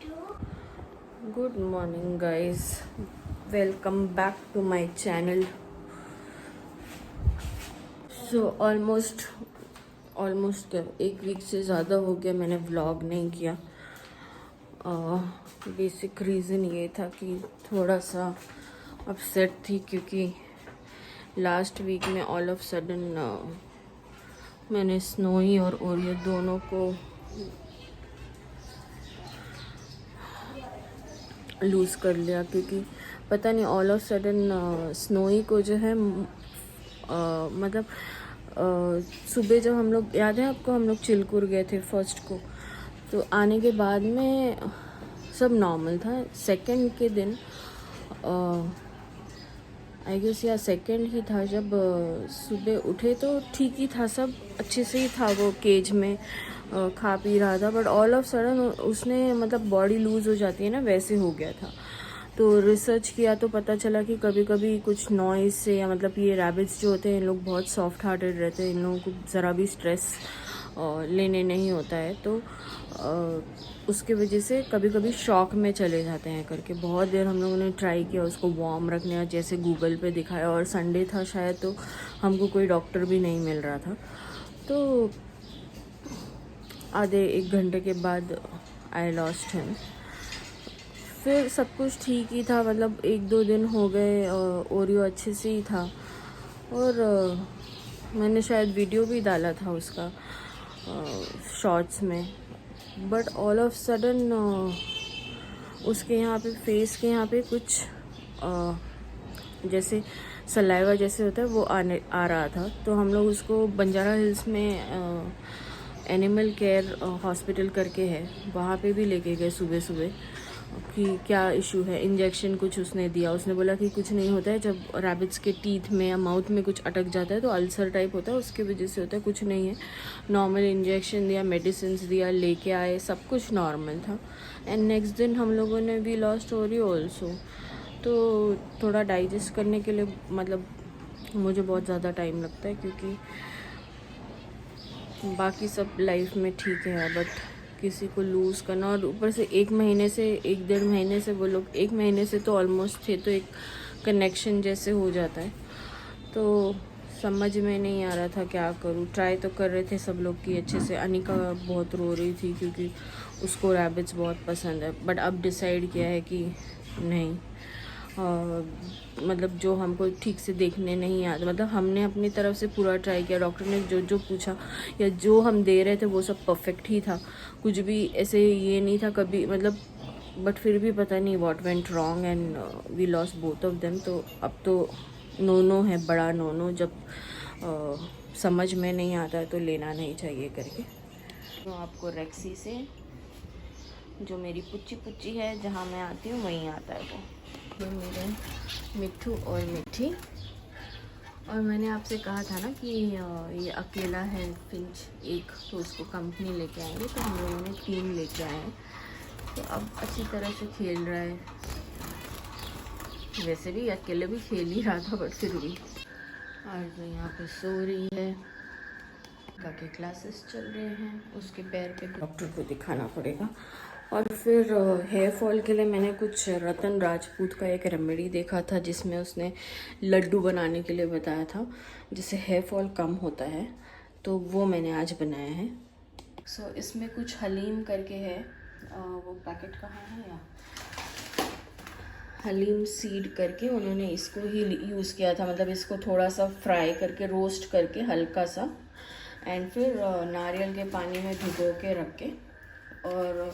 Good morning, guys. Welcome back to my channel. So almost क्या 1 week से ज़्यादा हो गया मैंने व्लॉग नहीं किया। बेसिक रीज़न ये था कि थोड़ा सा अपसेट थी क्योंकि लास्ट वीक में ऑल ऑफ सडन मैंने स्नोई और ओरियो दोनों को लूज़ कर लिया क्योंकि पता नहीं ऑल ऑफ सडन स्नोई को जो है मतलब सुबह जब हम लोग याद है आपको हम लोग चिलकुर गए थे फर्स्ट को, तो आने के बाद में सब नॉर्मल था। सेकंड के दिन आई गेस या सेकंड ही था जब सुबह उठे तो ठीक ही था, सब अच्छे से ही था, वो केज में खा पी रहा था। बट ऑल ऑफ सडन उसने मतलब बॉडी लूज़ हो जाती है ना, वैसे हो गया था। तो रिसर्च किया तो पता चला कि कभी कभी कुछ नॉइज़ से या मतलब ये रैबिट्स जो होते हैं इन लोग बहुत सॉफ्ट हार्टेड रहते हैं, इन लोगों को ज़रा भी स्ट्रेस लेने नहीं होता है, तो उसके वजह से कभी कभी शॉक में चले जाते हैं करके। बहुत देर हम लोगों ने ट्राई किया उसको वार्म रखने का, जैसे गूगल पे दिखाया, और संडे था शायद तो हमको कोई डॉक्टर भी नहीं मिल रहा था। तो आधे 1 घंटे के बाद आई लॉस्ट हिम। फिर सब कुछ ठीक ही था, मतलब 1-2 दिन हो गए, ओरियो अच्छे से ही था। और मैंने शायद वीडियो भी डाला था उसका शॉर्ट्स में। बट ऑल ऑफ सडन उसके यहाँ पे फेस के यहाँ पे कुछ जैसे सलाइवा जैसे होता है वो आ रहा था। तो हम लोग उसको बंजारा हिल्स में एनिमल केयर हॉस्पिटल करके है, वहाँ पे भी लेके गए सुबह सुबह कि क्या इशू है। इंजेक्शन कुछ उसने दिया, उसने बोला कि कुछ नहीं होता है, जब रैबिट्स के टीथ में या माउथ में कुछ अटक जाता है तो अल्सर टाइप होता है, उसकी वजह से होता है, कुछ नहीं है। नॉर्मल इंजेक्शन दिया, मेडिसिन दिया, लेके आए, सब कुछ नॉर्मल था। एंड नेक्स्ट दिन हम लोगों ने वी लॉस्ट ओरियो ऑल्सो। तो थोड़ा डाइजेस्ट करने के लिए मतलब मुझे बहुत ज़्यादा टाइम लगता है क्योंकि बाकी सब लाइफ में ठीक है, बट किसी को लूज़ करना, और ऊपर से 1 महीने से 1-1.5 महीने से वो लोग 1 महीने से तो ऑलमोस्ट थे, तो एक कनेक्शन जैसे हो जाता है। तो समझ में नहीं आ रहा था क्या करूँ। ट्राई तो कर रहे थे सब लोग कि अच्छे से। अनिका बहुत रो रही थी क्योंकि उसको रैबिट्स बहुत पसंद है, बट अब डिसाइड किया है कि नहीं, मतलब जो हमको ठीक से देखने नहीं आता, मतलब हमने अपनी तरफ से पूरा ट्राई किया, डॉक्टर ने जो जो पूछा या जो हम दे रहे थे वो सब परफेक्ट ही था, कुछ भी ऐसे ये नहीं था कभी, मतलब बट फिर भी पता नहीं what went wrong and we lost both of them. तो अब तो नो है, बड़ा नो, जब समझ में नहीं आता है तो लेना नहीं चाहिए करके। तो आपको रेक्सी से जो मेरी पुच्ची पुच्ची है, जहाँ मैं आती हूँ वहीं आता है वो। ये मेरे मिट्ठू और मिट्ठी। और मैंने आपसे कहा था ना कि ये अकेला है फिंच एक, तो उसको कंपनी लेके आएंगे, तो हम लोगों ने 3 लेके आए हैं। तो अब अच्छी तरह से खेल रहा है, वैसे भी अकेले भी खेल ही रहा था बट फिर भी। और तो यहाँ पे सो रही है, के क्लासेस चल रहे हैं, उसके पैर पे डॉक्टर को दिखाना पड़ेगा। और फिर हेयर फॉल के लिए मैंने कुछ रतन राजपूत का एक रेमेडी देखा था जिसमें उसने लड्डू बनाने के लिए बताया था जिससे हेयर फॉल कम होता है, तो वो मैंने आज बनाया है। सो इसमें कुछ हलीम करके है, वो पैकेट कहाँ है, या हलीम सीड करके उन्होंने इसको ही यूज़ किया था, मतलब इसको थोड़ा सा फ्राई करके रोस्ट करके हल्का सा, एंड फिर नारियल के पानी में भिगो के रख के, और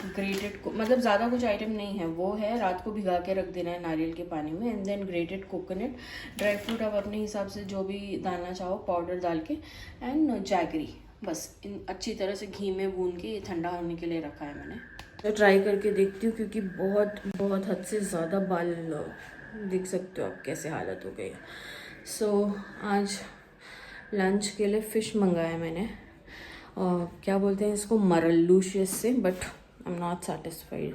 ग्रेटेड को मतलब ज़्यादा कुछ आइटम नहीं है, वो है रात को भिगा के रख देना है नारियल के पानी में, and then grated coconut, dry fruit आप अपने हिसाब से जो भी डालना चाहो पाउडर डाल के, एंड जैगरी, बस इन अच्छी तरह से घी में भून के ये ठंडा होने के लिए रखा है मैंने। तो ट्राई करके देखती हूँ क्योंकि बहुत बहुत हद से ज़्यादा बाल देख सकते हो आप कैसे हालत हो गई है। सो आज लंच के लिए फ़िश मंगाया मैंने, क्या बोलते हैं इसको, मरल्लूशियस से, but I am not satisfied.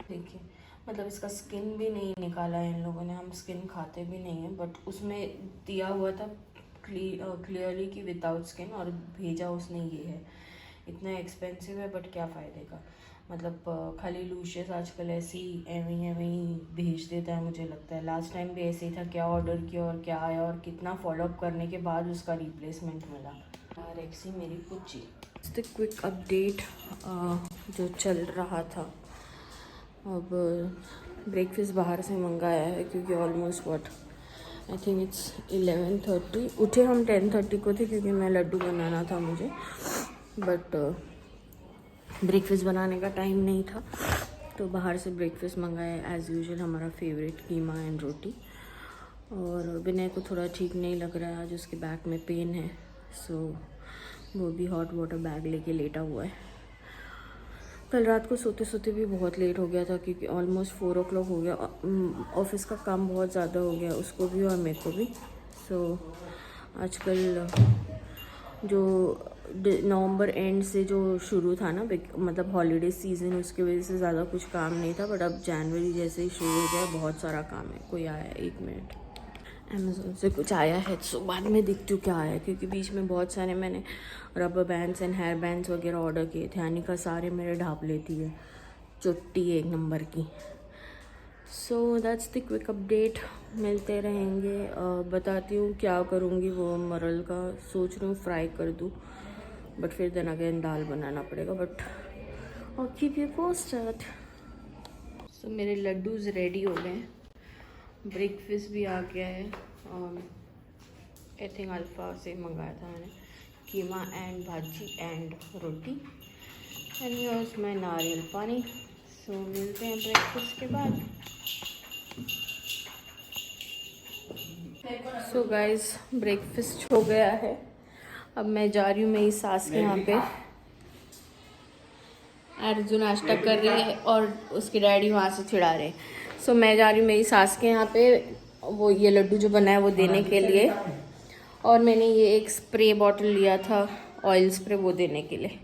देखिए मतलब इसका स्किन भी नहीं निकाला है इन लोगों ने, हम स्किन खाते भी नहीं हैं, बट उसमें दिया हुआ था क्लियरली कि विदाउट स्किन, और भेजा उसने ये है। इतना एक्सपेंसिव है बट क्या फ़ायदे का, मतलब खाली लूशियस आजकल ऐसे ही एवं भेज देता है, मुझे लगता है। लास्ट टाइम भी ऐसे ही था, क्या ऑर्डर किया और क्या आया और कितना फॉलोअप करने के बाद उसका रिप्लेसमेंट मिला। रेक्सी मेरी पुच्ची। क्विक अपडेट जो चल रहा था, अब ब्रेकफास्ट बाहर से मंगाया है क्योंकि ऑलमोस्ट आई थिंक इट्स 11:30। उठे हम 10:30 को थे क्योंकि मैं लड्डू बनाना था मुझे, बट ब्रेकफास्ट बनाने का टाइम नहीं था, तो बाहर से ब्रेकफास्ट मंगाया एज़ यूजुअल, हमारा फेवरेट कीमा एंड रोटी। और विनय को थोड़ा ठीक नहीं लग रहा है आज, उसके बैक में पेन है, सो वो भी हॉट वाटर बैग लेके लेटा हुआ है। कल रात को सोते सोते भी बहुत लेट हो गया था क्योंकि ऑलमोस्ट 4 o'clock हो गया। ऑफिस का काम बहुत ज़्यादा हो गया उसको भी और मेरे को भी। सो आजकल जो नवंबर एंड से जो शुरू था ना, मतलब हॉलीडे सीज़न, उसकी वजह से ज़्यादा कुछ काम नहीं था, बट अब जनवरी जैसे ही शुरू हो गया बहुत सारा काम है। कोई आया है, 1 मिनट, अमेज़ोन से कुछ आया है, सो बाद में दिखती हूँ क्या आया है, क्योंकि बीच में बहुत सारे मैंने rubber bands and hair bands वगैरह ऑर्डर किए थे। अनिका सारे मेरे ढाप लेती है, चुट्टी 1 नंबर की। So that's the quick update, मिलते रहेंगे। बताती हूँ क्या करूँगी, वो मरल का सोच रही हूँ फ्राई कर दूँ, बट फिर दिन अगेन दाल बनाना पड़ेगा, बट और कीप यू पोस्टेड। सो मेरे लड्डूज रेडी हो गए, ब्रेकफास्ट भी आ गया है। आई थिंक अल्फा से मंगाया था मैंने, keema and bhaji and roti, and here's my nariyal pani. सो मिलते हैं ब्रेकफास्ट के बाद। सो गाइस, ब्रेकफास्ट हो गया है, अब मैं जा रही हूँ मेरी सास के यहाँ पे। अर्जुन नाश्ता कर रही है और उसके डैडी वहाँ से चिढ़ा रहे हैं। सो मैं जा रही हूँ मेरी सास के यहाँ पे, वो ये लड्डू जो बना है वो देने के लिए, और मैंने ये एक स्प्रे बॉटल लिया था ऑयल स्प्रे, वो देने के लिए।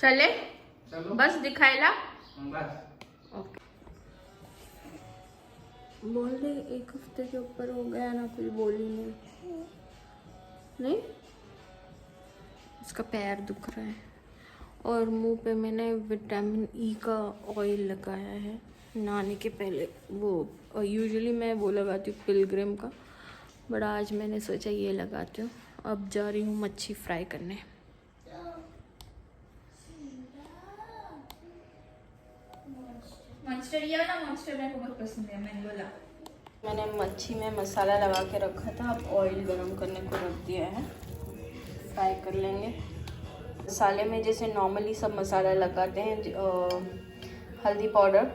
चले बस दिखाएला ओके। बोल दे, 1 हफ्ते के ऊपर हो गया ना, कुछ बोली नहीं। उसका पैर दुख रहा है और मुंह पे मैंने विटामिन ई का ऑयल लगाया है नहाने के पहले। वो यूजुअली मैं वो लगाती हूँ पिलग्रिम का, बट आज मैंने सोचा ये लगाती हूँ। अब जा रही हूँ मच्छी फ्राई करने। मॉन्स्टर या ना, मॉन्स्टर मेरे को बहुत पसंद है, मैंने बोला। मैंने मच्छी में मसाला लगा के रखा था, अब ऑयल गरम करने को रख दिया है, फ्राई कर लेंगे। मसाले में जैसे नॉर्मली सब मसाला लगाते हैं, हल्दी पाउडर,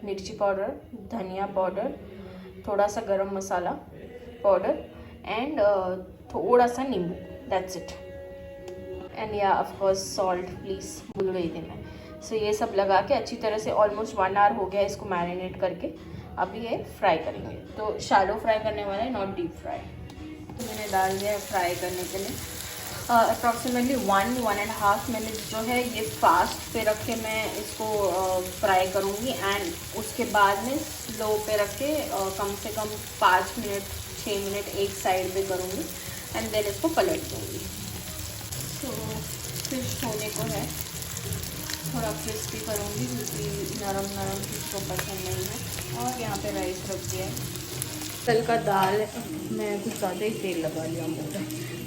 मिर्ची पाउडर, धनिया पाउडर, थोड़ा सा गरम मसाला पाउडर एंड थोड़ा सा नींबू, दैट्स इट। एंड या ऑफ कोर्स सॉल्ट, प्लीज़ भूल गई थी मैं। सो ये सब लगा के अच्छी तरह से ऑलमोस्ट 1 hour हो गया इसको मैरिनेट करके। अब ये फ्राई करेंगे, तो शैलो फ्राई करने वाला है, नॉट डीप फ्राई। तो मैंने डाल दिया है फ्राई करने के लिए अप्रॉक्सीमेटली 1-1.5 मिनट जो है ये फास्ट पे रख के मैं इसको फ्राई करूँगी, एंड उसके बाद में स्लो पे रख के कम से कम 5 मिनट 6 मिनट एक साइड पे करूँगी, एंड देन इसको पलट दूँगी। तो फिश होने को है, थोड़ा क्रिस्पी करूँगी क्योंकि नरम नरम किसी को पसंद नहीं है। और यहाँ पे राइस रख दिया है। कल का दाल, मैं कुछ ज़्यादा ही तेल लगा लिया मुँह पे।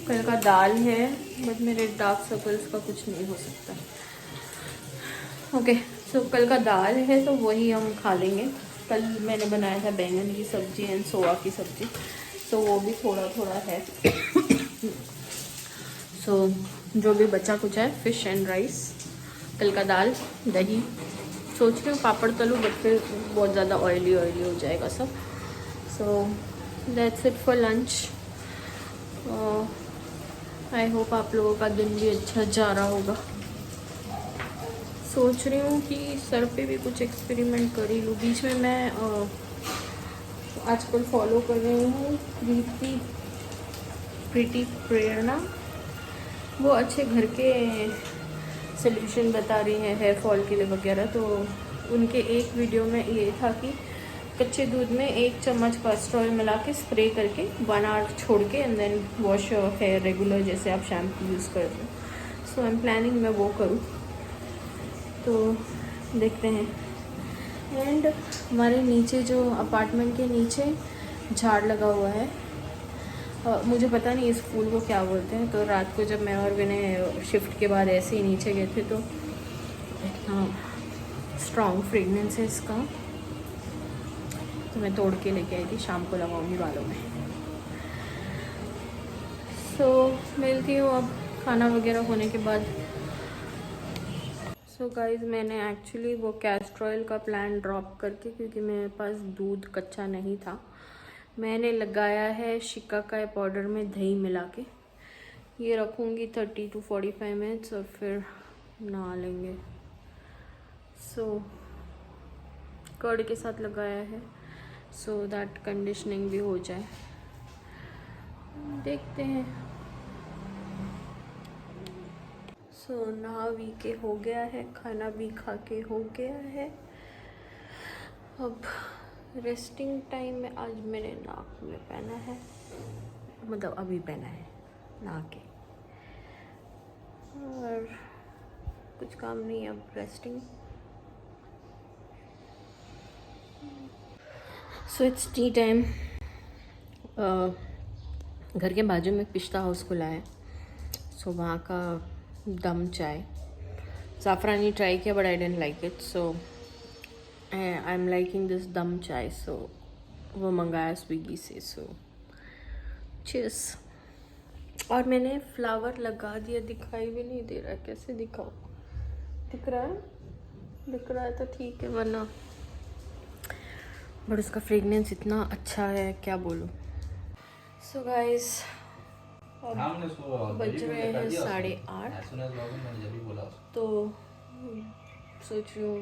कल का दाल है, बट मेरे डार्क सर्कल्स का कुछ नहीं हो सकता। ओके, सो कल का दाल है तो वही हम खा लेंगे। कल मैंने बनाया था बैंगन की सब्ज़ी एंड सोया की सब्ज़ी, तो वो भी थोड़ा थोड़ा है। सो जो भी बचा कुछ है, फिश एंड राइस, कल का दाल, दही। सोच रही हूँ पापड़ तलूँ, बट फिर बहुत ज़्यादा ऑयली हो जाएगा सब। So that's it for lunch. I hope आप लोगों का दिन भी अच्छा जा रहा होगा। सोच रही हूँ कि सर पे भी कुछ एक्सपेरिमेंट कर ही लूँ। बीच में मैं आजकल फॉलो कर रही हूँ प्रीति प्रेरणा, वो अच्छे घर के सल्यूशन बता रही हैं हेयर फॉल के लिए वगैरह। तो उनके एक वीडियो में ये था कि कच्चे दूध में 1 चम्मच कैस्टर ऑयल मिला के स्प्रे करके 1 आवर छोड़ के and then wash your hair regular, जैसे आप शैम्पू यूज़ करते हो। सो आई एम प्लानिंग मैं वो करूँ, तो देखते हैं। एंड हमारे नीचे जो अपार्टमेंट के नीचे झाड़ लगा हुआ है, मुझे पता नहीं इस फूल को क्या बोलते हैं। तो रात को जब मैं और विनय शिफ्ट के बाद ऐसे ही नीचे गए थे तो इतना स्ट्रॉन्ग फ्रेगनेंस है इसका, तो मैं तोड़ के लेके आई थी, शाम को लगाऊंगी बालों में। सो मिलती हूँ अब खाना वगैरह होने के बाद। सो गाइज मैंने एक्चुअली वो कैस्टर ऑयल का प्लान ड्रॉप करके, क्योंकि मेरे पास दूध कच्चा नहीं था, मैंने लगाया है शिकाकाई पाउडर में दही मिला के। ये रखूँगी 30 to 45 मिनट्स और फिर नहा लेंगे। सो कर्ड के साथ लगाया है सो दैट कंडीशनिंग भी हो जाए। देखते हैं। सो नहा भी के हो गया है, खाना भी खा के हो गया है। अब रेस्टिंग टाइम में आज मैंने नाक में पहना है, मतलब अभी पहना है नहा के, और कुछ काम नहीं, अब resting. So it's T time. घर के बाजू में पिस्ता हाउस खुला है, सो वहाँ का दम चाय, ज़ाफ़रानी ट्राई किया but I didn't like it, so I am liking this dum chai, सो वो मंगाया स्विगी से। So cheers. और मैंने फ्लावर लगा दिया, दिखाई भी नहीं दे रहा है, कैसे दिखाऊं? दिख रहा है? दिख रहा है तो ठीक है, वरना बट उसका फ्रेगनेंस इतना अच्छा है, क्या बोलूं। सो गाइस बज रहे हैं 8:30, तो सोच रही हूँ,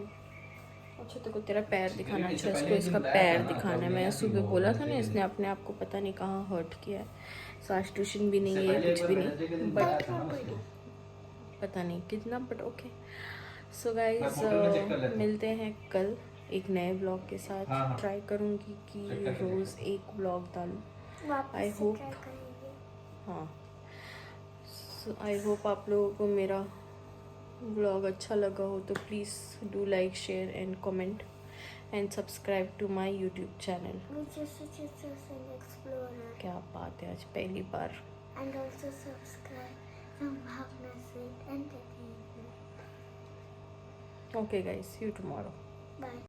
अच्छा तेरे को तेरा पैर दिखाना, अच्छा इसको इसका पैर दिखाना है। मैं सुबह बोला था ना, इसने अपने आप को पता नहीं कहाँ हर्ट किया है। सो आज ट्यूशन भी नहीं है, कुछ भी नहीं, बट पता नहीं कितना, बट ओके। सो गाइज मिलते हैं कल एक नए ब्लॉग के साथ। ट्राई करूँगी कि रोज़ एक ब्लॉग डालूँ। आई होप, हाँ, आई होप आप लोगों को मेरा व्लॉग अच्छा लगा हो, तो please do like, share and comment and subscribe to my YouTube channel. क्या बात है, आज पहली बार। And also subscribe Sambhavna Sweet Entertainment. Okay guys, see you tomorrow. Bye.